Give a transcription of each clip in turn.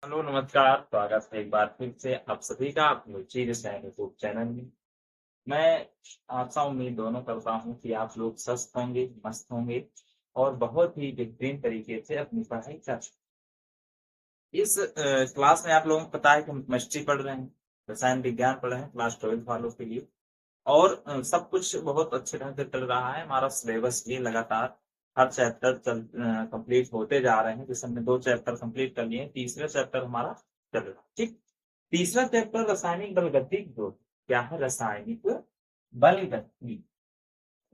Hello नमस्कार, स्वागत है एक बार फिर से आप सभी का अपने जी रसायन यूट्यूब चैनल में। मैं आशा उम्मीद दोनों करता हूँ कि आप लोग स्वस्थ होंगे, मस्त होंगे और बहुत ही बेहतरीन तरीके से अपनी पढ़ाई कर इस क्लास में आप लोगों को पता है कि हम केमिस्ट्री पढ़ रहे हैं, रसायन विज्ञान पढ़ रहे हैं क्लास 12 वालों के लिए। और सब कुछ बहुत अच्छे ढंग से चल रहा है। हमारा सिलेबस भी लगातार हर चैप्टर कंप्लीट होते जा रहे हैं। जैसे हमने 2 चैप्टर कंप्लीट कर लिए हैं, तीसरा चैप्टर हमारा चल रहा है। ठीक, तीसरा चैप्टर रासायनिक बलगतिक ग्रोथ। क्या है? रासायनिक बलगति,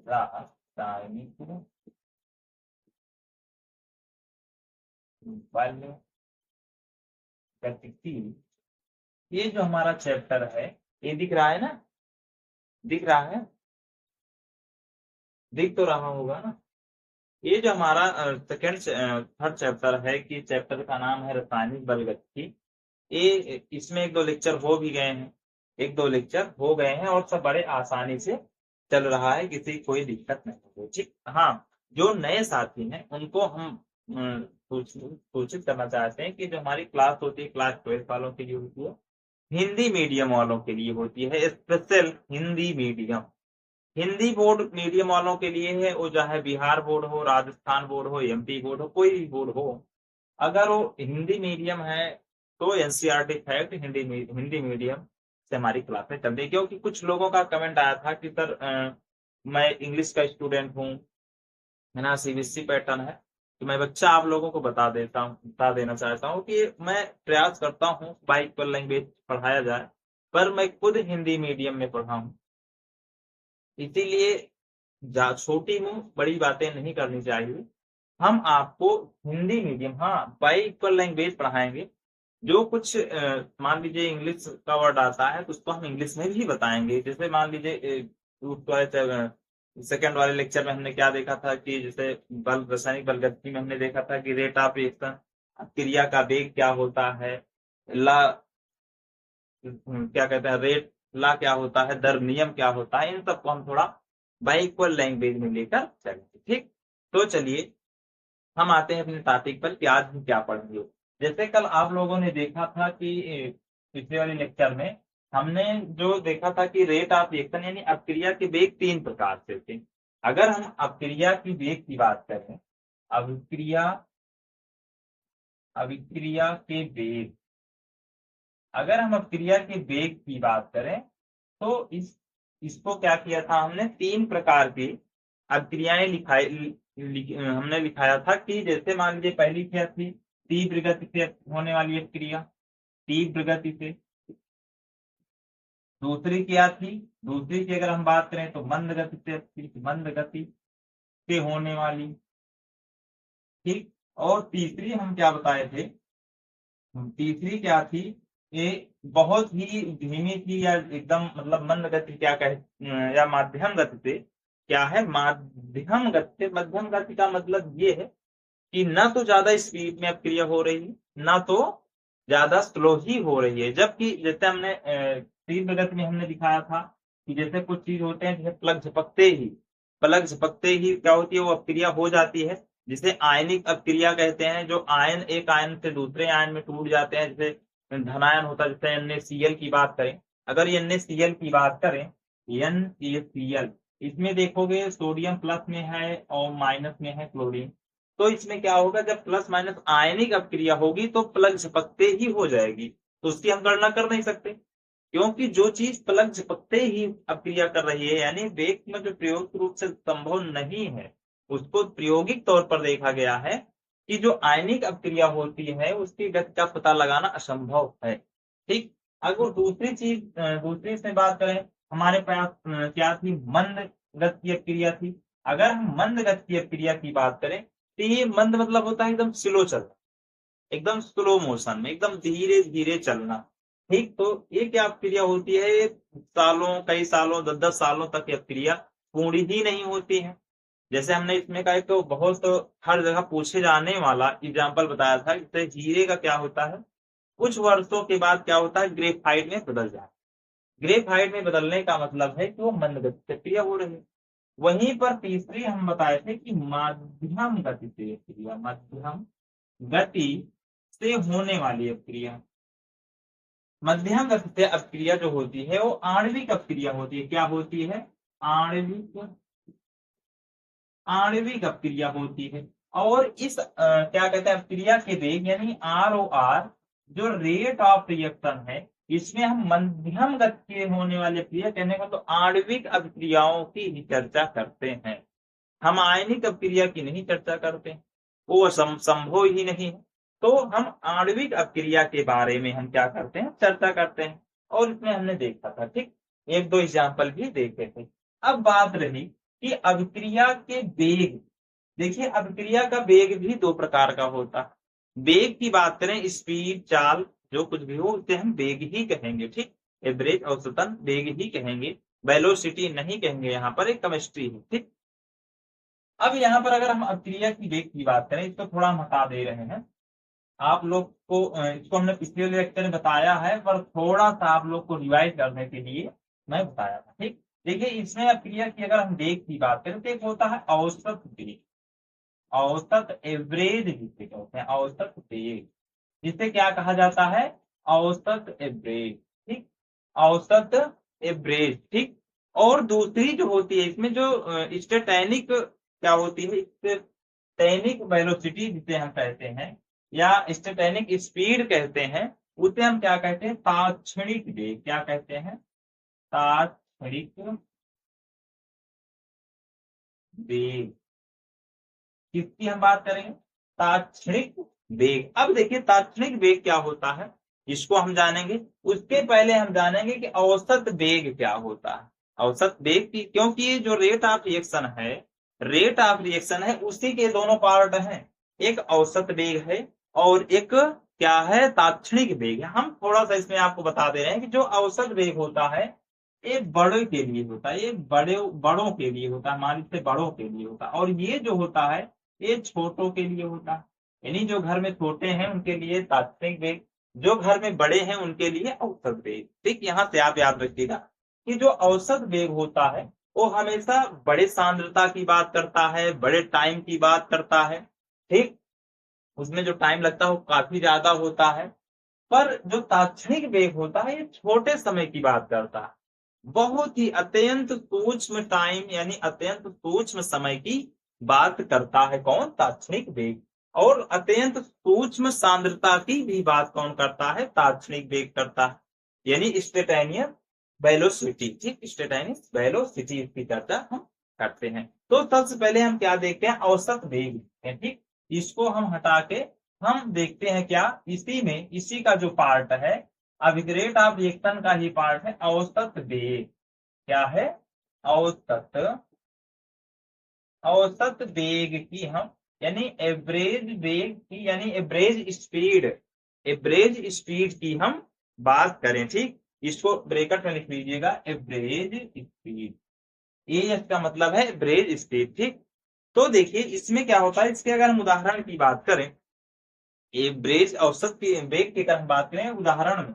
रासायनिक बलगतिकी। ये जो हमारा चैप्टर है, ये दिख रहा है ना? दिख रहा है? दिख तो रहा होगा ना? ये जो हमारा सेकेंड थर्ड चैप्टर है, कि चैप्टर का नाम है रासायनिक बलगतिकी। ये इसमें 1-2 लेक्चर हो भी गए हैं, 1-2 लेक्चर हो गए हैं और सब बड़े आसानी से चल रहा है, किसी कोई दिक्कत नहीं है। ठीक, हाँ, जो नए साथी हैं उनको हम सूचित करना चाहते हैं कि जो हमारी क्लास होती है, क्लास 12 वालों के लिए होती है, हिंदी मीडियम वालों के लिए होती है, special Hindi medium. Hindi board medium वालों के लिए है, वो चाहे बिहार बोर्ड हो, राजस्थान बोर्ड हो, एमपी बोर्ड हो, कोई भी बोर्ड हो, अगर वो हिंदी मीडियम है तो एनसीईआरटी फैक्ट हिंदी मीडियम से हमारी क्लासें चल रही है। क्योंकि कुछ लोगों का कमेंट आया था कि सर मैं इंग्लिश का स्टूडेंट हूँ, मेरा सीबीएसई पैटर्न है, तो मैं बच्चा आप लोगों को बता देना चाहता हूँ कि मैं प्रयास करता हूँ बाइक पर लैंग्वेज पढ़ाया जाए, पर मैं खुद हिंदी मीडियम में पढ़ा हूँ। इसीलिए छोटी मुंह बड़ी बातें नहीं करनी चाहिए। हम आपको हिंदी मीडियम, हाँ, बाई इक्वल लैंग्वेज पढ़ाएंगे। जो कुछ मान लीजिए इंग्लिश का वर्ड आता है तो उसको हम इंग्लिश में भी बताएंगे। जैसे मान लीजिए सेकेंड वाले लेक्चर में हमने क्या देखा था कि जैसे बल रासायनिक बलगति में हमने देखा था कि रेट ऑफ रिएक्शन, क्रिया का वेग क्या होता है, ला क्या कहते हैं, रेट ला क्या होता है, दर नियम क्या होता है, इन सबको हम थोड़ा बाइक्वल लैंग्वेज में लेकर चलेंगे। ठीक, तो चलिए हम आते हैं अपने टॉपिक पर कि आज हम क्या पढ़ेंगे। जैसे कल आप लोगों ने देखा था कि पिछले वाले लेक्चर में हमने जो देखा था कि रेट ऑफ रिएक्शन यानी अपक्रिया के वेग 3 प्रकार से थे। अगर हम अपक्रिया की वेग की बात करें, अभिक्रिया अभिक्रिया के वेग, अगर हम अपक्रिया के वेग की बात करें तो इसको क्या किया था हमने, 3 प्रकार की अभिक्रियाएं हमने लिखाया था। कि जैसे मान लीजिए पहली क्या थी, तीव्र गति से होने वाली अभिक्रिया, तीव्र गति से। दूसरी क्या थी, दूसरी की अगर हम बात करें तो मंद गति से, मंद गति से होने वाली। ठीक, और तीसरी हम क्या बताए थे, तीसरी क्या थी, ये बहुत ही धीमी थी या एकदम मतलब मंद गति, क्या कहे या माध्यम गति से। क्या है? माध्यम गति से। मध्यम गति का मतलब ये है कि ना तो ज्यादा स्पीड में अपक्रिया हो रही है, ना तो ज्यादा स्लो ही हो रही है। जबकि जैसे हमने तीव्र गति में हमने दिखाया था कि जैसे कुछ चीज होते हैं, जैसे पलक झपकते ही क्या होती है, वो अपक्रिया हो जाती है, जिसे आयनिक अपक्रिया कहते हैं। जो आयन एक आयन से दूसरे आयन में टूट जाते हैं, जैसे धनायन होता है। जैसे NaCl की बात करें, अगर NaCl की बात करें, NaCl, इसमें देखोगे सोडियम प्लस में है और माइनस में है क्लोरीन। तो इसमें क्या होगा, जब प्लस माइनस आयनिक अपक्रिया होगी तो प्लग झपकते ही हो जाएगी, तो उसकी हम गणना कर नहीं सकते। क्योंकि जो चीज पलक झपकते ही अपक्रिया कर रही है, यानी वेग में जो प्रयोग रूप से संभव नहीं है, उसको प्रायोगिक तौर पर देखा गया है कि जो आयनिक अपक्रिया होती है उसकी गति का पता लगाना असंभव है। ठीक, अगर दूसरी से बात करें, हमारे पास क्या थी, मंद गति अपक्रिया थी। अगर हम मंद गति अपक्रिया की बात करें तो ये मंद मतलब होता है एकदम स्लो चलना, एकदम स्लो मोशन में, एकदम धीरे धीरे चलना। ठीक, तो ये क्या क्रिया होती है, कई सालों 10-10 सालों तक ये क्रिया पूरी ही नहीं होती है। जैसे हमने इसमें कहा तो बहुत हर जगह पूछे जाने वाला एग्जाम्पल बताया था, जैसे हीरे का क्या होता है, कुछ वर्षों के बाद क्या होता है, ग्रेफाइट में बदल जाता है। ग्रेफाइट में बदलने का मतलब है कि वो मंद गति से क्रिया हो रही है। वहीं पर तीसरी हम बताए थे कि माध्यम गति से क्रिया, मध्यम गति से होने वाली अपक्रिया। मध्यम गति से अपक्रिया जो होती है वो आणविक अपक्रिया होती है। क्या होती है? आणविक अपक्रिया होती है। और इस क्या कहते हैं अपक्रिया के वेग यानी ROR जो रेट ऑफ रिएक्शन है, इसमें हम मध्यम गति से होने वाली अपक्रिया कहने को तो आणविक अपक्रियाओं की ही चर्चा करते हैं। हम आयनिक अपक्रिया की नहीं चर्चा करते, वो संभव ही नहीं है। तो हम आणविक अपक्रिया के बारे में हम क्या करते हैं? चर्चा करते हैं। और इसमें हमने देखा था, ठीक, एक दो एग्जाम्पल भी देखे थे। अब बात रही कि अभिक्रिया के वेग। देखिए अभिक्रिया का वेग भी दो प्रकार का होता है। वेग की बात करें, स्पीड, चाल, जो कुछ भी हो उसे हम वेग ही कहेंगे, ठीक, एवरेज औसतन वेग ही कहेंगे, वेलोसिटी नहीं कहेंगे। यहाँ पर एक केमिस्ट्री है, ठीक। अब यहाँ पर अगर हम अभिक्रिया की वेग की बात करें, इसको थोड़ा हम हटा दे रहे हैं। आप लोग को इसको हमने पिछले लेक्चर में बताया है, पर थोड़ा सा आप लोग को रिवाइज करने के लिए मैं बताया था, ठीक। देखिए इसमें अभिक्रिया की अगर हम वेग की बात करें तो एक होता है औसत वेग, औसत एवरेज जिसे कहते हैं, औसत वेग, जिसे क्या कहा जाता है? औसत एवरेज, ठीक, औसत एवरेज, ठीक। और दूसरी जो होती है इसमें जो स्टैटिक क्या होती है, स्टैटिक वेलोसिटी जिसे हम कहते हैं या स्टैटिक स्पीड कहते हैं, उसे हम क्या कहते हैं? ताक्षणिक वेग। क्या कहते हैं? ताक्षणिक वेग। किसकी हम बात करेंगे? ताक्षणिक वेग। अब देखिए ताक्षणिक वेग क्या होता है, इसको हम जानेंगे। उसके पहले हम जानेंगे कि औसत वेग क्या होता है। औसत वेग की, क्योंकि ये जो रेट ऑफ रिएक्शन है, रेट ऑफ रिएक्शन है, उसी के दोनों पार्ट हैं। एक औसत वेग है और एक क्या है? ताक्षणिक वेग है। हम थोड़ा सा इसमें आपको बता दे रहे हैं कि जो औसत वेग होता है ये बड़े के लिए होता है, ये बड़ों के लिए होता है, हमारे से बड़ों के लिए होता है। और ये जो होता है ये छोटों के लिए होता है, यानी जो घर में छोटे हैं उनके लिए तात्विक वेग, जो घर में बड़े हैं उनके लिए औसत वेग, ठीक। यहाँ से आप याद रखिएगा कि जो औसत वेग होता है वो हमेशा बड़े सांद्रता की बात करता है, बड़े टाइम की बात करता है, ठीक। उसमें जो टाइम लगता है वो काफी ज्यादा होता है। पर जो ताक्षणिक वेग होता है ये छोटे समय की बात करता है, बहुत ही अत्यंत सूक्ष्म टाइम यानी अत्यंत सूक्ष्म समय की बात करता है। कौन? ताक्षणिक वेग। और अत्यंत सूक्ष्म सांद्रता की भी बात कौन करता है? ताक्षणिक वेग करता है, यानी इंस्टेंटेनियस वेलोसिटी, ठीक, इंस्टेंटेनियस वेलोसिटी की चर्चा हम करते हैं। तो सबसे पहले हम क्या देखते हैं? औसत वेग, ठीक। इसको हम हटा के हम देखते हैं क्या, इसी में इसी का जो पार्ट है अभिक्रिया ऑफ रिएक्शन का ही पार्ट है औसत वेग। क्या है? औसत, औसत वेग की हम यानी एवरेज वेग की यानी एवरेज स्पीड की हम बात करें, ठीक। इसको ब्रैकेट में लिख लीजिएगा, एवरेज स्पीड। ये इसका मतलब है एवरेज स्पीड, ठीक। तो देखिए इसमें क्या होता है, इसके अगर हम उदाहरण की बात करें, एवरेज औसत की वेग की अगर हम बात करें उदाहरण में,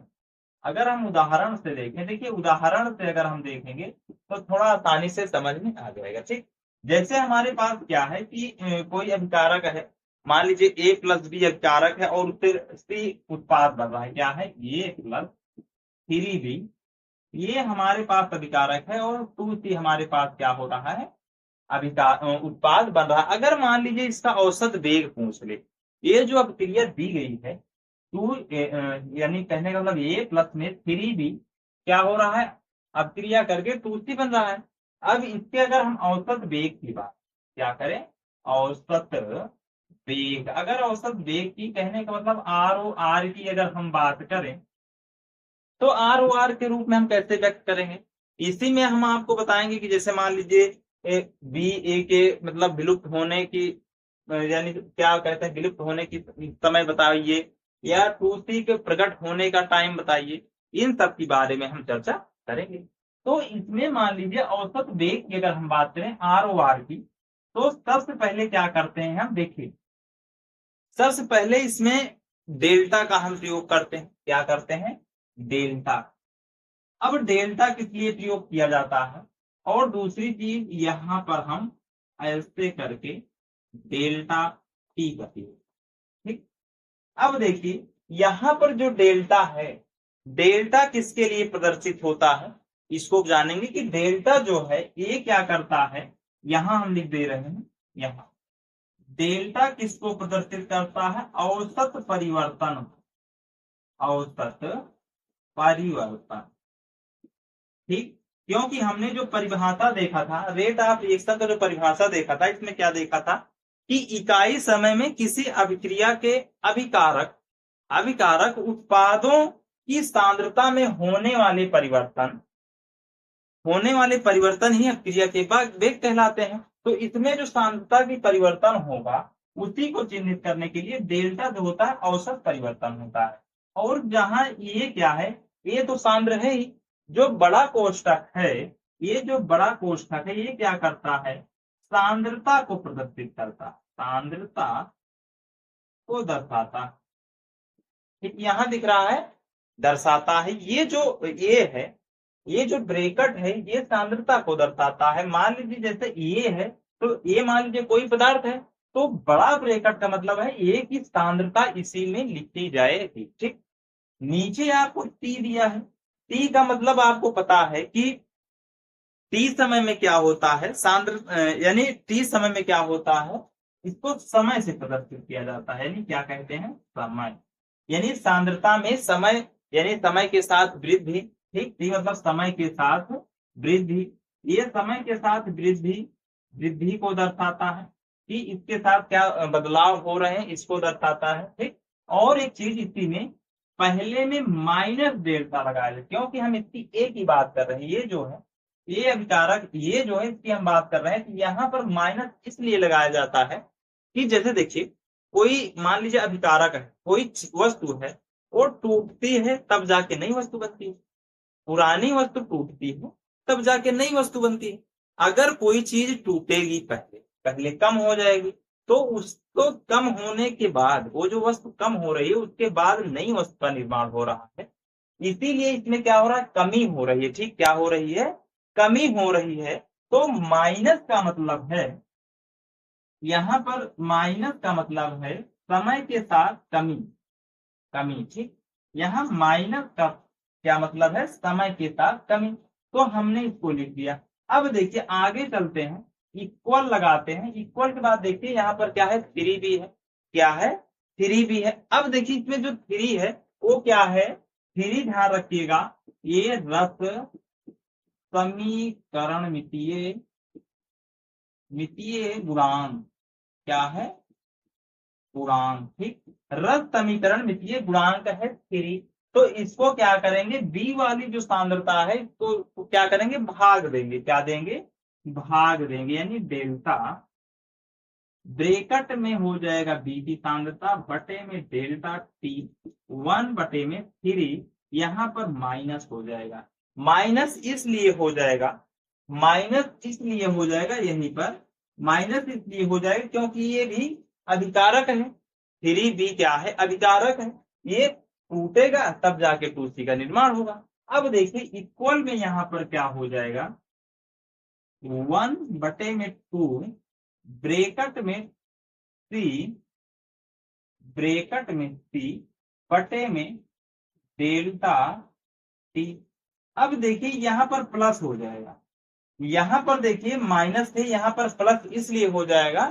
अगर हम उदाहरण से देखें, देखिए उदाहरण से अगर हम देखेंगे तो थोड़ा आसानी से समझ में आ जाएगा, ठीक। जैसे हमारे पास क्या है कि कोई अभिकारक है, मान लीजिए A+B अभिकारक है और फिर C उत्पाद बन रहा है। क्या है? A+3B, ये हमारे पास अभिकारक है और 2C हमारे पास क्या हो रहा है? उत्पाद बन रहा है। अगर मान लीजिए इसका औसत वेग पूछ ले, ये जो अभिक्रिया दी गई है टू यानी कहने का मतलब A+ में 3B क्या हो रहा है? अभिक्रिया करके 2C बन रहा है। अब इसके अगर हम औसत वेग की बात क्या करें, औसत वेग, अगर औसत वेग की कहने का मतलब ROR की अगर हम बात करें तो ROR के रूप में हम कैसे व्यक्त करेंगे? इसी में हम आपको बताएंगे कि जैसे मान लीजिए BA के मतलब विलुप्त होने की यानी क्या कहते हैं, विलुप्त होने की समय बताइए, या 2C के प्रकट होने का टाइम बताइए। इन सब के बारे में हम चर्चा करेंगे। तो इसमें मान लीजिए औसत वेग की अगर हम बात करें ROR की, तो सबसे पहले क्या करते हैं हम देखिए, सबसे पहले इसमें डेल्टा का हम प्रयोग करते हैं। क्या करते हैं? डेल्टा। अब डेल्टा किस लिए प्रयोग किया जाता है? और दूसरी चीज यहां पर हम ऐसे करके डेल्टा टी करते हैं, ठीक। अब देखिए यहां पर जो डेल्टा है, डेल्टा किसके लिए प्रदर्शित होता है, इसको जानेंगे कि डेल्टा जो है ये क्या करता है। यहां हम लिख दे रहे हैं, यहां डेल्टा किसको प्रदर्शित करता है, औसत परिवर्तन, औसत परिवर्तन। ठीक, क्योंकि हमने जो परिभाषा देखा था, रेट ऑफ रिएक्शन का जो परिभाषा देखा था, इसमें क्या देखा था कि इकाई समय में किसी अभिक्रिया के अभिकारक अभिकारक उत्पादों की सांद्रता में होने वाले परिवर्तन ही अभिक्रिया के वेग कहलाते हैं। तो इसमें जो सांद्रता की परिवर्तन होगा उसी को चिन्हित करने के लिए डेल्टा जो होता है औसत परिवर्तन होता है। और जहां ये क्या है, ये तो सांद्र है ही, जो बड़ा कोष्ठक है, ये जो बड़ा कोष्ठक है ये क्या करता है, सांद्रता को प्रदर्शित करता, सांद्रता को दर्शाता। ठीक, यहाँ दिख रहा है दर्शाता है। ये जो ये है, ये जो ब्रैकेट है ये सांद्रता को दर्शाता है। मान लीजिए जैसे ये है, तो ये मान लीजिए कोई पदार्थ है, तो बड़ा ब्रैकेट का मतलब है ये की सांद्रता इसी में लिखी जाएगी। ठीक, नीचे आपको टी दिया है, टी का मतलब आपको पता है कि टी समय में क्या होता है, सांद्र यानी टी समय में क्या होता है, इसको समय से प्रदर्शित किया जाता है, यानी क्या कहते हैं, समय। यानी सांद्रता में समय, यानी समय के साथ वृद्धि। ठीक, टी मतलब समय के साथ वृद्धि, ये समय के साथ वृद्धि को दर्शाता है कि इसके साथ क्या बदलाव हो रहे हैं, इसको दर्शाता है। ठीक, और एक चीज इसी में पहले में माइनस डेल्टा लगाया, क्योंकि हम इसकी ए की बात कर रहे हैं, ये जो है ये अभिकारक, ये जो है इसकी हम बात कर रहे हैं, कि यहाँ पर माइनस इसलिए लगाया जाता है कि जैसे देखिए कोई मान लीजिए अभिकारक है, कोई वस्तु है, वो टूटती है तब जाके नई वस्तु बनती है, पुरानी वस्तु टूटती है तब जाके नई वस्तु बनती है। अगर कोई चीज टूटेगी पहले पहले कम हो जाएगी, तो उसको कम होने के बाद, वो जो वस्तु कम हो रही है उसके बाद नई वस्तु का निर्माण हो रहा है। इसीलिए इसमें क्या हो रहा है, कमी हो रही है। ठीक, क्या हो रही है, कमी हो रही है। तो माइनस का मतलब है, यहां पर माइनस का मतलब है समय के साथ कमी, कमी। ठीक, यहाँ माइनस का क्या मतलब है, समय के साथ कमी। तो हमने इसको लिख दिया। अब देखिए आगे चलते हैं, इक्वल लगाते हैं। इक्वल के बाद देखिए यहाँ पर क्या है, 3 भी है, क्या है, 3 भी है। अब देखिए इसमें जो 3 है वो क्या है, 3 ध्यान रखिएगा, ये रस समीकरण मितीय गुणांक, क्या है, गुणांक। ठीक, रस समीकरण मितीय गुणांक है 3। तो इसको क्या करेंगे, बी वाली जो सांद्रता है इसको क्या करेंगे, भाग देंगे, क्या देंगे, भाग देंगे, यानी डेल्टा ब्रैकेट में हो जाएगा बी की सांद्रता बटे में डेल्टा टी 1/3, यहाँ पर माइनस हो जाएगा। माइनस इसलिए हो जाएगा, माइनस इसलिए हो जाएगा, यहीं पर माइनस इसलिए हो जाएगा क्योंकि ये भी अभिकारक है। 3b क्या है, अभिकारक है, ये टूटेगा तब जाके 2c का निर्माण होगा। अब देखिए इक्वल में यहाँ पर क्या हो जाएगा, 1/2 ब्रैकेट में c बटे में डेल्टा टी। अब देखिए यहाँ पर प्लस हो जाएगा, यहाँ पर देखिए माइनस थे, यहाँ पर प्लस इसलिए हो जाएगा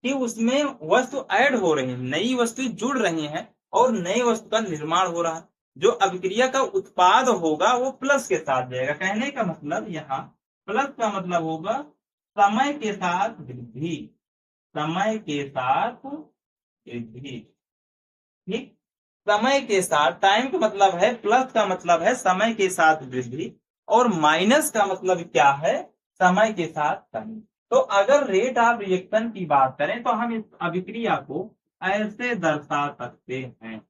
कि उसमें वस्तु ऐड हो रही है, नई वस्तु जुड़ रही हैं और नई वस्तु का निर्माण हो रहा है। जो अभिक्रिया का उत्पाद होगा वो प्लस के साथ जाएगा। कहने का मतलब यहाँ प्लस का मतलब होगा समय के साथ वृद्धि, समय के साथ वृद्धि। ठीक, समय के साथ, टाइम का मतलब है, प्लस का मतलब है समय के साथ वृद्धि, और माइनस का मतलब क्या है, समय के साथ कमी। तो अगर रेट ऑफ रिएक्शन की बात करें तो हम इस अभिक्रिया को ऐसे दर्शा सकते हैं,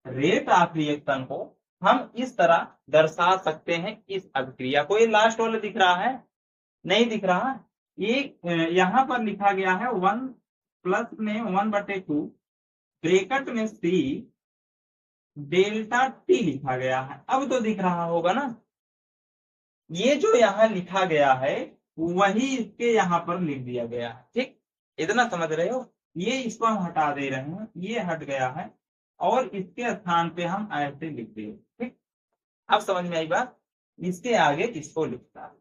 रेट ऑफ रिएक्शन को हम इस तरह दर्शा सकते हैं इस अभिक्रिया को। ये लास्ट वाला दिख रहा है, नहीं दिख रहा, ये यहाँ पर लिखा गया है 1 प्लस में 1/2 ब्रैकेट में c डेल्टा टी लिखा गया है। अब तो दिख रहा होगा ना, ये जो यहाँ लिखा गया है वही इसके यहाँ पर लिख दिया गया है। ठीक, इतना समझ रहे हो, ये इसको हम हटा दे रहे हैं, ये हट गया है, और इसके स्थान पे हम ऐसे लिख देंगे। ठीक, अब समझ में आई बात, इसके आगे इसको लिखता है।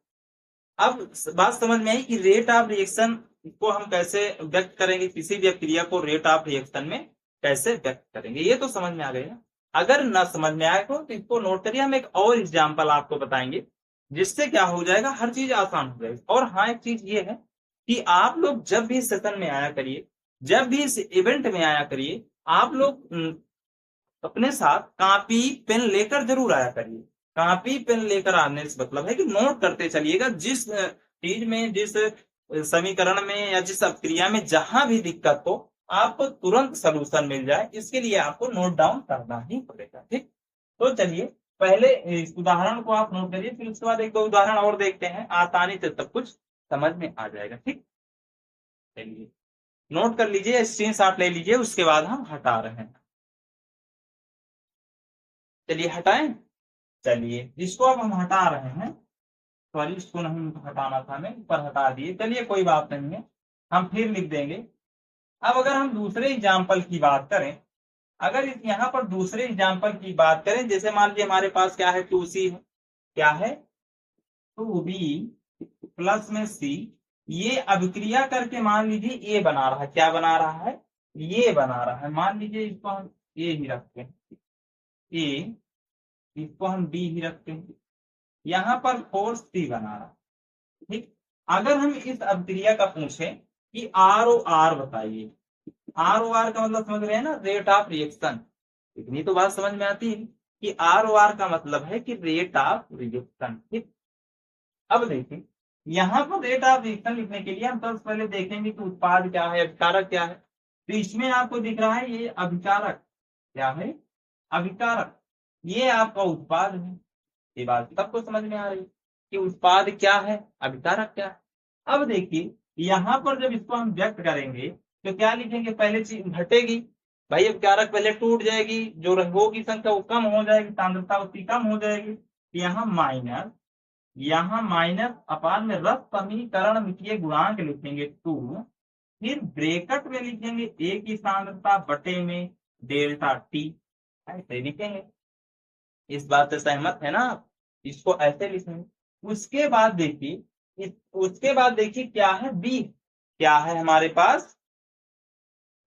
अब बात समझ में आई कि रेट ऑफ रिएक्शन को हम कैसे व्यक्त करेंगे, किसी भी क्रिया को रेट ऑफ रिएक्शन में कैसे व्यक्त करेंगे, ये तो समझ में आ गया। अगर ना समझ में आए तो इसको नोट करिए, हम एक और एग्जाम्पल आपको बताएंगे जिससे क्या हो जाएगा, हर चीज आसान हो जाएगी। और हाँ, एक चीज ये है कि आप लोग जब भी सेशन में आया करिए, जब भी इस इवेंट में आया करिए, आप लोग अपने साथ कॉपी पेन लेकर जरूर आया करिए। कॉपी पेन लेकर आने से मतलब है कि नोट करते चलिएगा, जिस चीज में, जिस समीकरण में या जिस क्रिया में जहां भी दिक्कत हो, आपको तुरंत सलूशन मिल जाए, इसके लिए आपको नोट डाउन करना ही पड़ेगा। ठीक, तो चलिए पहले इस उदाहरण को आप नोट करिए, फिर उसके बाद एक दो उदाहरण और देखते हैं, आसानी से सब कुछ समझ में आ जाएगा। ठीक, चलिए नोट कर लीजिए, स्क्रीनशॉट ले लीजिए, उसके बाद हम हटा रहे हैं। चलिए हटाएं। चलिए इसको अब हम हटा रहे हैं, सॉरी इसको नहीं हटाना था, हमें ऊपर हटा दिए। चलिए कोई बात नहीं है, हम फिर लिख देंगे। अब अगर हम दूसरे एग्जाम्पल की बात करें, अगर यहाँ पर दूसरे एग्जाम्पल की बात करें, जैसे मान लीजिए हमारे पास क्या है, 2c है, क्या है 2b प्लस में c, ये अभिक्रिया करके मान लीजिए a बना रहा है, क्या बना रहा है, ये बना रहा है। मान लीजिए इसको हम a ही रखते हैं, a, इसको हम b ही रखते हैं, यहाँ पर 4c बना रहा है। ठीक, अगर हम इस अभिक्रिया का पूछें कि आर ओ आर बताइए, आर ओ आर का मतलब समझ रहे हैं ना, रेट ऑफ रिएक्शन, इतनी तो बात समझ में आती है कि आर ओ आर का मतलब है कि रेट ऑफ रिएक्शन। ठीक, अब देखिए यहाँ पर रेट ऑफ रिएक्शन लिखने के लिए हम सबसे पहले देखेंगे कि उत्पाद क्या है, अभिकारक क्या है। तो इसमें आपको दिख रहा है ये अभिकारक, क्या है, अभिकारक, ये आपका उत्पाद है। ये बात सबको समझ में आ रही है कि उत्पाद क्या है, अभिकारक क्या है। अब देखिए यहाँ पर जब इसको हम व्यक्त करेंगे तो क्या लिखेंगे, पहले चीज घटेगी, भाई अभिकारक पहले टूट जाएगी, जो रंगों की संख्या वो कम हो जाएगी, सांद्रता उसकी कम हो जाएगी। यहाँ माइनस अपान में रस समीकरण मितीय गुणांक लिखेंगे 2, फिर ब्रैकेट में लिखेंगे ए की सांद्रता बटे में डेल्टा टी, ऐसे लिखेंगे। इस बात से सहमत है ना आप, इसको ऐसे लिखेंगे। उसके बाद देखिए, उसके बाद देखिए क्या है, बी, क्या है हमारे पास,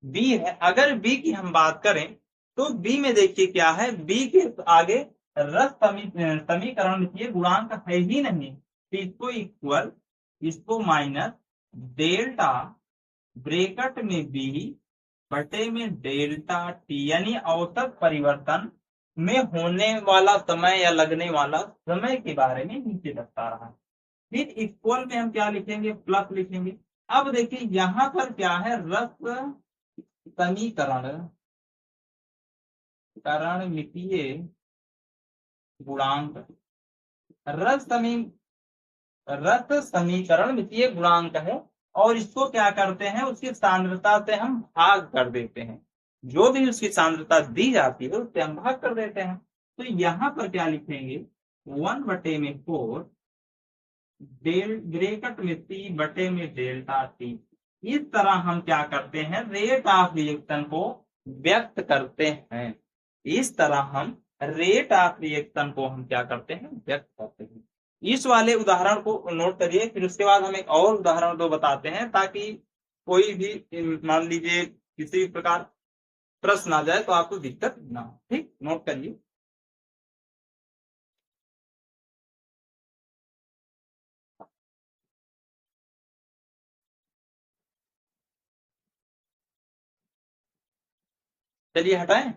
बी है। अगर बी की हम बात करें तो बी में देखिए क्या है, बी के आगे रस समीकरण लिखिए, गुणांक है ही नहीं, तो इसको इक्वल, इसको माइनस डेल्टा ब्रैकेट में बी बटे में डेल्टा टी, यानी औसत परिवर्तन में होने वाला समय या लगने वाला समय के बारे में नीचे बता रहा है। फिर इक्वल में हम क्या लिखेंगे, प्लस लिखेंगे। अब देखिए यहाँ पर क्या है, रस समीकरण मितीय गुणांक, रस समी रस समीकरण मितीय गुणांक है, और इसको क्या करते हैं, उसकी सांद्रता से हम भाग कर देते हैं, जो भी उसकी सांद्रता दी जाती है उससे हम भाग कर देते हैं। तो यहाँ पर क्या लिखेंगे, 1/4 ब्रैकेट में सी बटे में डेल्टा टी। इस तरह हम क्या करते हैं, रेट ऑफ रिएक्शन को व्यक्त करते हैं। इस तरह हम रेट ऑफ रिएक्शन को हम क्या करते हैं, व्यक्त करते हैं। इस वाले उदाहरण को नोट करिए, फिर उसके बाद हम एक और उदाहरण दो बताते हैं, ताकि कोई भी मान लीजिए किसी प्रकार प्रश्न आ जाए तो आपको दिक्कत ना हो। ठीक, नोट करिए। चलिए हटाएं,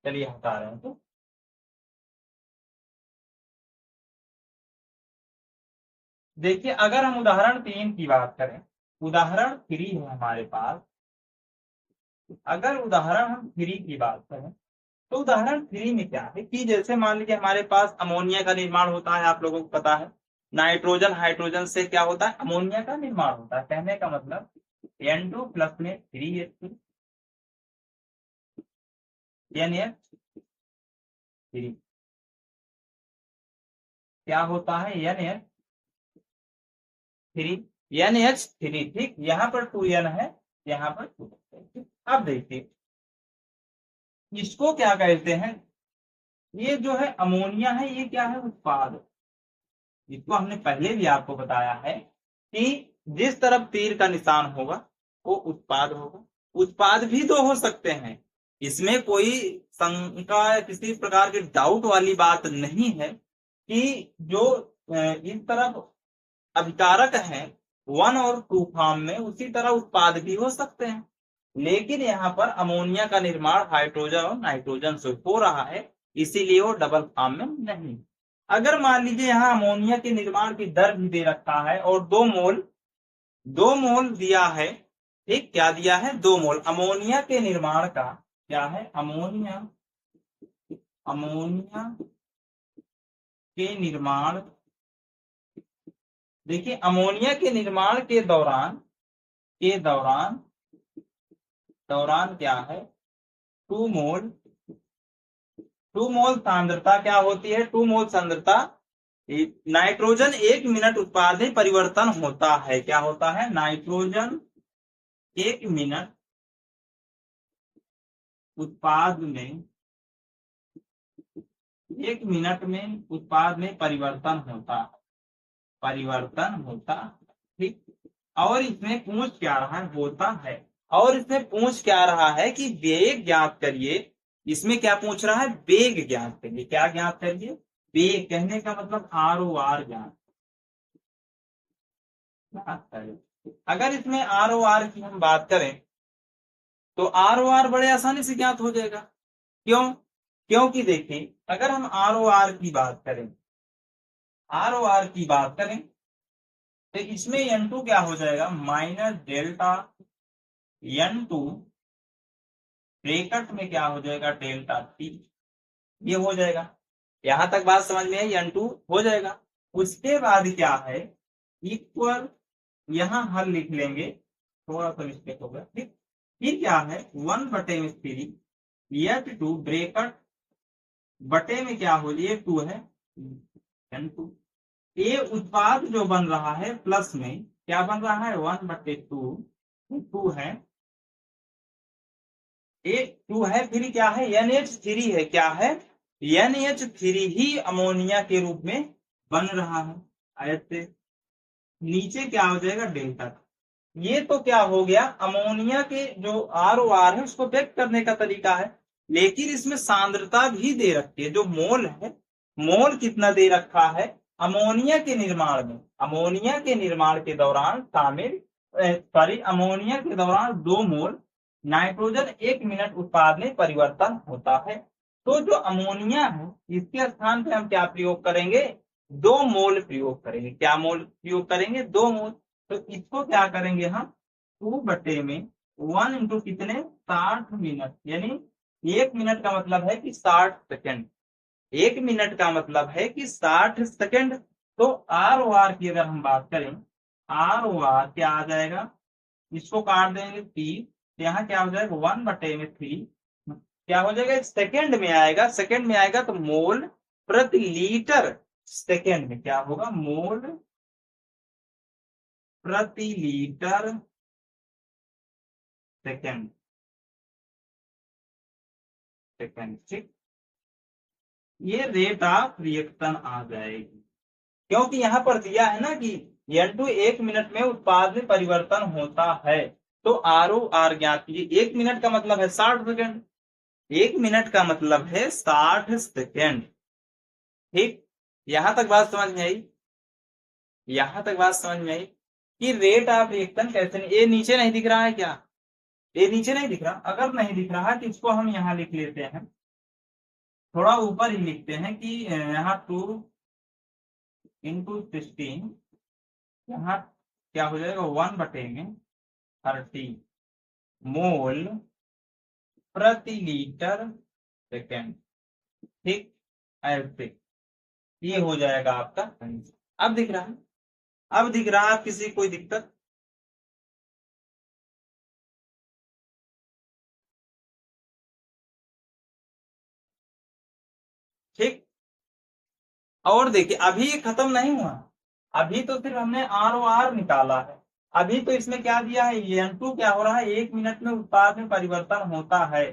चलिए हटा रहे हैं। तो देखिए अगर हम उदाहरण 3 की बात करें, उदाहरण 3 है हमारे पास, अगर उदाहरण हम 3 की बात करें तो उदाहरण 3 में क्या है कि जैसे मान लीजिए हमारे पास अमोनिया का निर्माण होता है, आप लोगों को पता है, नाइट्रोजन हाइड्रोजन से क्या होता है, अमोनिया का निर्माण होता है। कहने का मतलब N2 प्लस में 3H2 NH3, क्या होता है, NH3, ठीक, यहाँ पर 2N है, यहाँ पर 2। अब देखिए इसको क्या कहते हैं, ये जो है अमोनिया है, ये क्या है, उत्पाद। इसको हमने पहले भी आपको बताया है कि जिस तरफ तीर का निशान होगा वो उत्पाद होगा। उत्पाद भी दो हो सकते हैं, इसमें कोई शंका या किसी प्रकार की डाउट वाली बात नहीं है कि जो इस तरफ अभिकारक है 1 और 2 फॉर्म में, उसी तरह उत्पाद भी हो सकते हैं। लेकिन यहाँ पर अमोनिया का निर्माण हाइड्रोजन और नाइट्रोजन से हो रहा है, इसीलिए वो डबल फॉर्म में नहीं। अगर मान लीजिए यहाँ अमोनिया के निर्माण की दर भी दे रखा है और 2 मोल दिया है, ठीक, क्या दिया है, 2 मोल अमोनिया के निर्माण का, क्या है, अमोनिया के निर्माण, देखिए अमोनिया के निर्माण के दौरान क्या है, 2 मोल सांद्रता क्या होती है, 2 मोल सांद्रता नाइट्रोजन 1 मिनट उत्पाद में परिवर्तन होता है। क्या होता है, नाइट्रोजन 1 मिनट उत्पाद में, 1 मिनट में उत्पाद में परिवर्तन होता, ठीक। और इसमें पूछ क्या रहा है, होता है, और इसमें पूछ क्या रहा है कि वेग ज्ञात करिए। इसमें क्या पूछ रहा है, वेग ज्ञात करिए। क्या ज्ञात करिए, वेग, कहने का मतलब ROR ज्ञात करिए। अगर इसमें ROR की हम बात करें तो ROR बड़े आसानी से ज्ञात हो जाएगा। क्यों, क्योंकि देखिए अगर हम ROR की बात करें तो इसमें N2 क्या हो जाएगा, माइनस डेल्टा N2 ब्रैकेट में क्या हो जाएगा, डेल्टा T, ये हो जाएगा। यहां तक बात समझ में आई, N2 हो जाएगा। उसके बाद क्या है, इक्वल, यहां हल लिख लेंगे, थोड़ा सा मिस्टेक हो गया, ठीक। ये क्या है, 1/3 H2 ब्रैकेट बटे में क्या हो, ये 2 है N2। ये उत्पाद जो बन रहा है प्लस में क्या बन रहा है, 1/2 2 है, एक 2 है, फिर क्या है, NH3 है, क्या है, NH3 ही अमोनिया के रूप में बन रहा है। ऐसे नीचे क्या हो जाएगा, डेल्टा। ये तो क्या हो गया, अमोनिया के जो ROR है उसको व्यक्त करने का तरीका है। लेकिन इसमें सांद्रता भी दे रखी है, जो मोल है, मोल कितना दे रखा है, अमोनिया के निर्माण के दौरान शामिल, अमोनिया के दौरान 2 मोल नाइट्रोजन 1 मिनट उत्पाद में परिवर्तन होता है। तो जो अमोनिया है इसके स्थान पे हम क्या प्रयोग करेंगे, 2 मोल प्रयोग करेंगे। क्या मोल प्रयोग करेंगे, 2 मोल। तो इसको क्या करेंगे हम, 2/1 इंटू कितने, 60 मिनट, यानी 1 मिनट का मतलब है कि 60 सेकेंड, 1 मिनट का मतलब है कि 60 सेकेंड। तो ROR की अगर हम बात करें, ROR क्या आ जाएगा, इसको काट देंगे 30, यहाँ क्या हो जाएगा, 1/3 क्या हो जाएगा, सेकेंड में आएगा, तो मोल प्रति लीटर सेकेंड में क्या होगा, मोल प्रति लीटर सेकेंड, ठीक। ये रेट ऑफ रिएक्शन आ जाएगी, क्योंकि यहाँ पर दिया है ना कि N2 1 मिनट में उत्पाद में परिवर्तन होता है। तो ROR ज्ञात कीजिए। 1 मिनट का मतलब है 60 सेकेंड, 1 मिनट का मतलब है 60 सेकेंड, ठीक। यहां तक बात समझ में आई, कि रेट ऑफ रिएक्शन कैसे, ये नीचे नहीं दिख रहा है क्या, ये नीचे नहीं दिख रहा, अगर नहीं दिख रहा तो इसको हम यहाँ लिख लेते हैं, थोड़ा ऊपर ही लिखते हैं कि यहाँ 2 इंटू 16, यहाँ क्या हो जाएगा, 1/30 मोल प्रति लीटर सेकेंड, ठीक। ऐसे ये हो जाएगा आपका। अब दिख रहा है, आप किसी कोई दिक्कत, ठीक। और देखिए अभी ये खत्म नहीं हुआ, अभी तो सिर्फ हमने ROR निकाला है। अभी तो इसमें क्या दिया है, N2 क्या हो रहा है, 1 मिनट में उत्पाद में परिवर्तन होता है।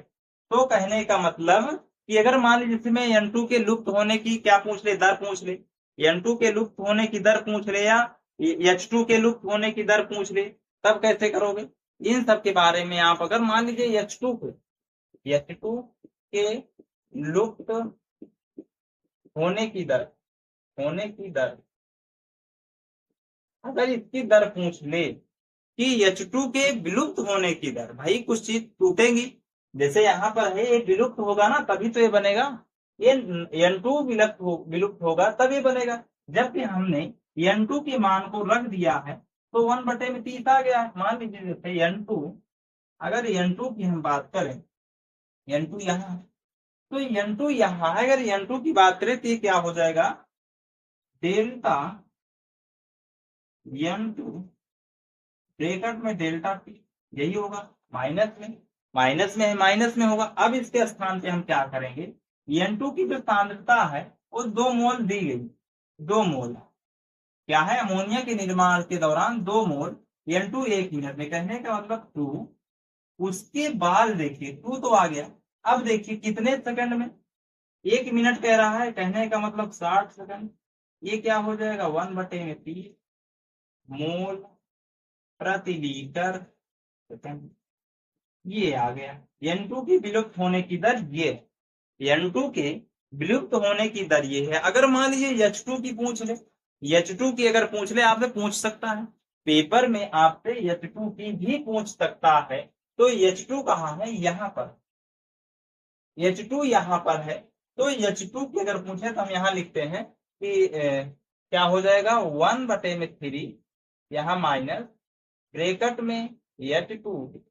तो कहने का मतलब कि अगर मान लीजिए इसमें N2 के लुप्त होने की क्या पूछ ले, दर पूछ ले, N2 के लुप्त होने की दर पूछ ले या H2 के लुप्त होने की दर पूछ ले, तब कैसे करोगे? इन सब के बारे में आप अगर मान लीजिए H2 के लुप्त होने की दर अगर इसकी दर पूछ ले कि H2 के विलुप्त होने की दर, भाई कुछ चीज टूटेंगी, जैसे यहाँ पर है ये विलुप्त होगा ना तभी तो ये बनेगा, ये N2 विलुप्त होगा तब ये बनेगा। जबकि हमने N2 के मान को रख दिया है तो 1/30 आ गया है। मान लीजिए जैसे N2, अगर N2 की हम बात करें, N2 यहाँ है तो N2 यहाँ है, अगर N2 की बात करें तो ये क्या हो जाएगा, डेल्टा N2 ब्रैकेट में डेल्टा टी, यही होगा, माइनस में होगा। अब इसके स्थान पे हम क्या करेंगे, N2 की जो सांद्रता है वो 2 मोल दी गई, 2 मोल क्या है, अमोनिया के निर्माण के दौरान 2 मोल N2 1 मिनट में, कहने का मतलब 2, उसके बाद देखिए 2 तो आ गया, अब देखिए कितने सेकंड में, 1 मिनट कह रहा है, कहने का मतलब 60 सेकंड, ये क्या हो जाएगा 1/30 मोल प्रति लीटर सेकंड, ये आ गया। N2 की विलुप्त होने की दर ये है, N2 के विलुप्त होने की दर ये है। अगर मान लीजिए H2 की पूछ ले, H2 की अगर पूछ ले, आपसे पूछ सकता है पेपर में, आपसे H2 की भी पूछ सकता है। तो H2 कहाँ है, यहाँ पर, H2 यहाँ पर है, तो H2 की अगर पूछे तो हम यहाँ लिखते हैं कि क्या हो जाएगा 1/3, यहाँ माइनस ब्रैकेट में H2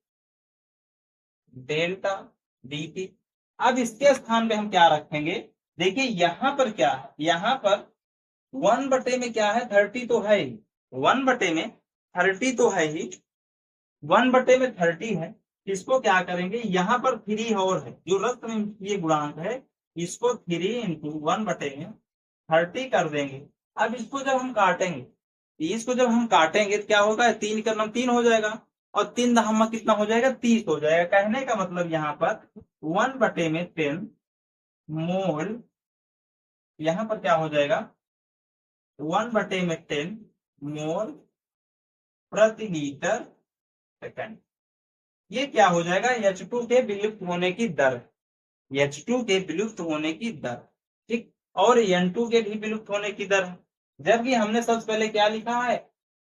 डेल्टा dt। अब इसके स्थान पे हम क्या रखेंगे, देखिए यहाँ पर क्या है, यहाँ पर 1/में क्या है 30 तो है ही, 1/में 30 तो है ही, 1/में 30 है, इसको क्या करेंगे, यहाँ पर 3 और है जो रक्त में ये गुणांक है, इसको 3 इंटू 1/30 कर देंगे। अब इसको जब हम काटेंगे, इसको जब हम काटेंगे तो क्या होगा, 3 का नाम 3 हो जाएगा और 3 दहमा कितना हो जाएगा 30 हो जाएगा। कहने का मतलब यहाँ पर 1/10 मोल, यहाँ पर क्या हो जाएगा 1/10 मोल प्रति लीटर सेकंड, ये क्या हो जाएगा H2 के विलुप्त होने की दर, H2 के विलुप्त होने की दर, ठीक, और N2 के भी विलुप्त होने की दर है। जबकि हमने सबसे पहले क्या लिखा है,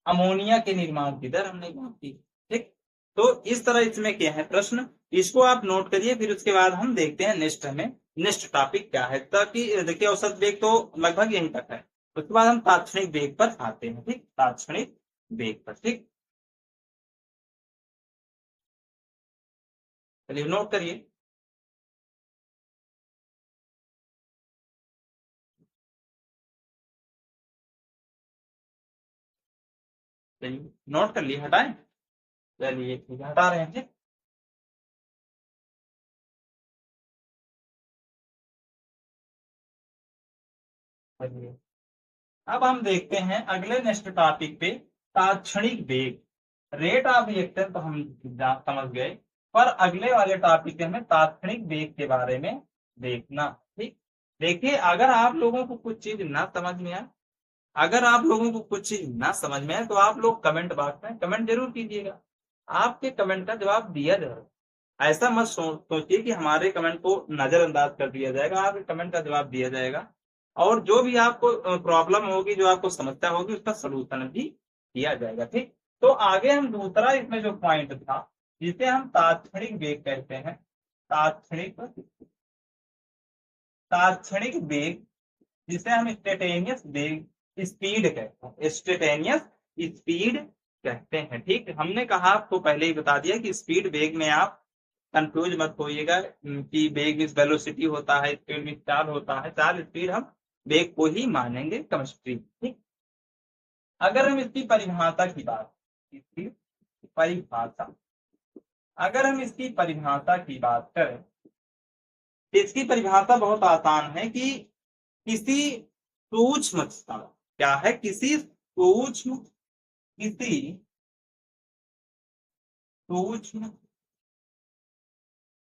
अमोनिया के निर्माण की दर हमने बात की, ठीक। तो इस तरह इसमें क्या है प्रश्न, इसको आप नोट करिए, फिर उसके बाद हम देखते हैं नेक्स्ट टॉपिक क्या है, ताकि देखिए औसत वेग तो लगभग यहीं तक है, उसके बाद हम तात्क्षणिक वेग पर आते हैं, ठीक, तात्क्षणिक वेग पर, ठीक, चलिए नोट करिए। चलिए नोट कर लिए, हटाएं, चलिए ठीक है हटा रहे हैं, ठीक। चलिए अब हम देखते हैं अगले नेक्स्ट टॉपिक पे, तात्क्षणिक वेग, रेट ऑफ रिएक्शन तो हम समझ गए, पर अगले वाले टॉपिक में हमें तात्क्षणिक वेग के बारे में देखना, ठीक। देखिए अगर आप लोगों को कुछ चीज ना समझ में आए, अगर आप लोगों को कुछ चीज ना समझ में आए तो आप लोग कमेंट बॉक्स में कमेंट जरूर कीजिएगा, आपके कमेंट का जवाब दिया जाएगा। ऐसा मत सोचिए कि हमारे कमेंट को नजरअंदाज कर दिया जाएगा, आपके कमेंट का जवाब दिया जाएगा, और जो भी आपको प्रॉब्लम होगी, जो आपको समस्या होगी, उसका सोल्यूशन भी दिया जाएगा, ठीक। तो आगे हम दूसरा इसमें जो पॉइंट था, जिसे हम तात्क्षणिक वेग कहते हैं, तात्क्षणिक तात्क्षणिक वेग, जिसे हम इंस्टेंटेनियस वेग स्पीड कहते हैं, इंस्टेंटेनियस स्पीड कहते हैं, ठीक। हमने कहा आपको पहले ही बता दिया कि स्पीड वेग में आप कंफ्यूज मत होइएगा कि वेग इस वेलोसिटी होता है, स्पीड में चाल होता है, चाल स्पीड हम वेग को ही मानेंगे केमिस्ट्री, ठीक। अगर हम इसकी परिभाषा की बात, इसकी परिभाषा, अगर हम इसकी परिभाषा की बात करें तो इसकी परिभाषा बहुत आसान है कि किसी सूक्ष्म, क्या है, किसी सूक्ष्म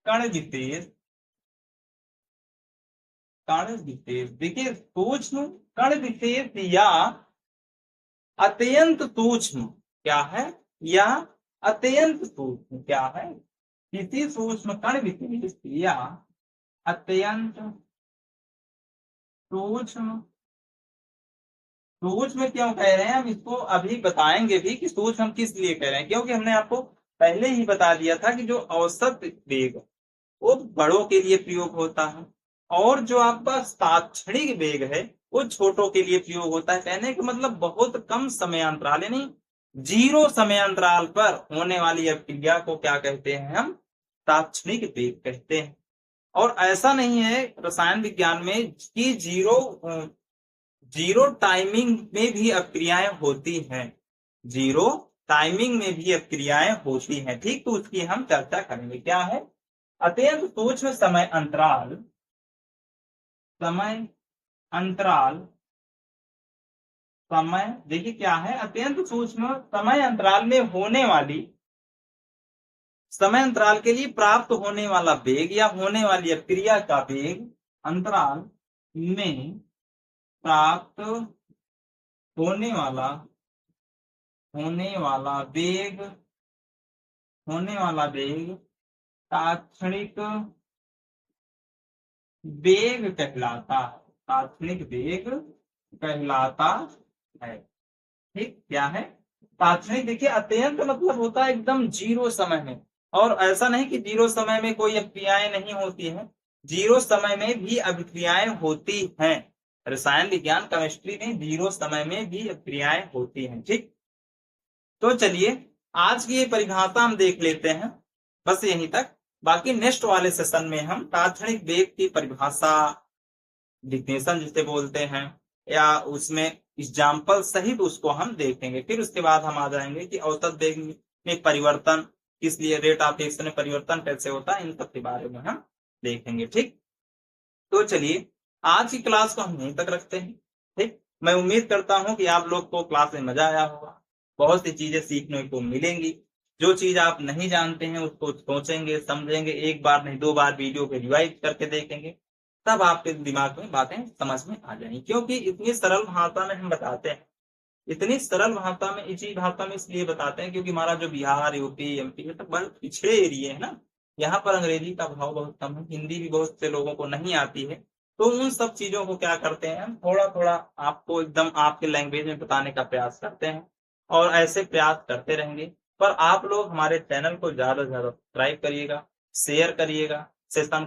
कण विशेष, कण विशेष, देखिए सूक्ष्म कण विशेष या अत्यंत सूक्ष्म क्या है, या अत्यंत सूक्ष्म क्या है, किसी सूक्ष्म कण विशेष या अत्यंत सूक्ष्म, सूक्ष्म क्यों कह रहे हैं हम इसको अभी बताएंगे भी कि सूक्ष्म हम किस लिए कह रहे हैं, क्योंकि हमने आपको पहले ही बता दिया था कि जो औसत वेग वो बड़ों के लिए प्रयोग होता है और जो आपका तात्क्षणिक वेग है वो छोटों के लिए प्रयोग होता है। कहने का मतलब बहुत कम समयांतराल यानी 0 समयांतराल पर होने वाली अभिक्रिया को क्या कहते हैं हम, तात्क्षणिक वेग कहते हैं। और ऐसा नहीं है रसायन विज्ञान में कि जीरो टाइमिंग में भी अभिक्रियाएं होती हैं, जीरो टाइमिंग में भी अभिक्रियाएं होती हैं, ठीक। तो उसकी हम चर्चा करेंगे। क्या है अत्यंत सूक्ष्म समय अंतराल, समय अंतराल, समय देखिए क्या है अत्यंत सूक्ष्म समय अंतराल में होने वाली, समय अंतराल के लिए प्राप्त होने वाला वेग या होने वाली अभिक्रिया का वेग, अंतराल में प्राप्त होने वाला वेग, होने वाला वेग तात्क्षणिक वेग कहलाता है, तात्क्षणिक वेग कहलाता है, ठीक। क्या है तात्क्षणिक, देखिए अत्यंत मतलब होता है एकदम 0 समय में, और ऐसा नहीं कि 0 समय में कोई अभिक्रियाएं नहीं होती हैं, 0 समय में भी अभिक्रियाएं होती हैं। रसायन विज्ञान केमिस्ट्री में 0 समय में भी अभिक्रियाएं होती हैं, ठीक। तो चलिए आज की ये परिभाषा हम देख लेते हैं, बस यहीं तक। बाकी नेक्स्ट वाले सेशन में हम तात्क्षणिक वेग की परिभाषा, डिफिनेशन जिसे बोलते हैं, या उसमें एग्जाम्पल सहित उसको हम देखेंगे। फिर उसके बाद हम आ जाएंगे कि औसत वेग में परिवर्तन किस लिए, रेट ऑफ एक्शन में परिवर्तन कैसे होता है, इन सब के बारे में हम देखेंगे, ठीक। तो चलिए आज की क्लास को हम यहीं तक रखते हैं, ठीक। मैं उम्मीद करता हूं कि आप लोग को क्लास में मजा आया होगा, बहुत सी चीजें सीखने को मिलेंगी। जो चीज आप नहीं जानते हैं उसको सोचेंगे, समझेंगे, एक बार नहीं 2 बार वीडियो को रिवाइज करके देखेंगे, तब आपके दिमाग में बातें समझ में आ जाएंगी। क्योंकि इतनी सरल भाषा में हम बताते हैं, इतनी सरल भाषा में, इसी भाषा में इसलिए बताते हैं क्योंकि हमारा जो बिहार, यूपी, एमपी ये सब बहुत पिछड़े एरिया है ना, यहाँ पर अंग्रेजी का भाव बहुत कम है, हिंदी भी बहुत से लोगों को नहीं आती है। तो उन सब चीजों को क्या करते हैं हम थोड़ा थोड़ा आपको एकदम आपके लैंग्वेज में बताने का प्रयास करते हैं, और ऐसे प्रयास करते रहेंगे। पर आप लोग हमारे चैनल को ज्यादा से ज्यादा सब्सक्राइब करिएगा, शेयर करिएगा, सेशन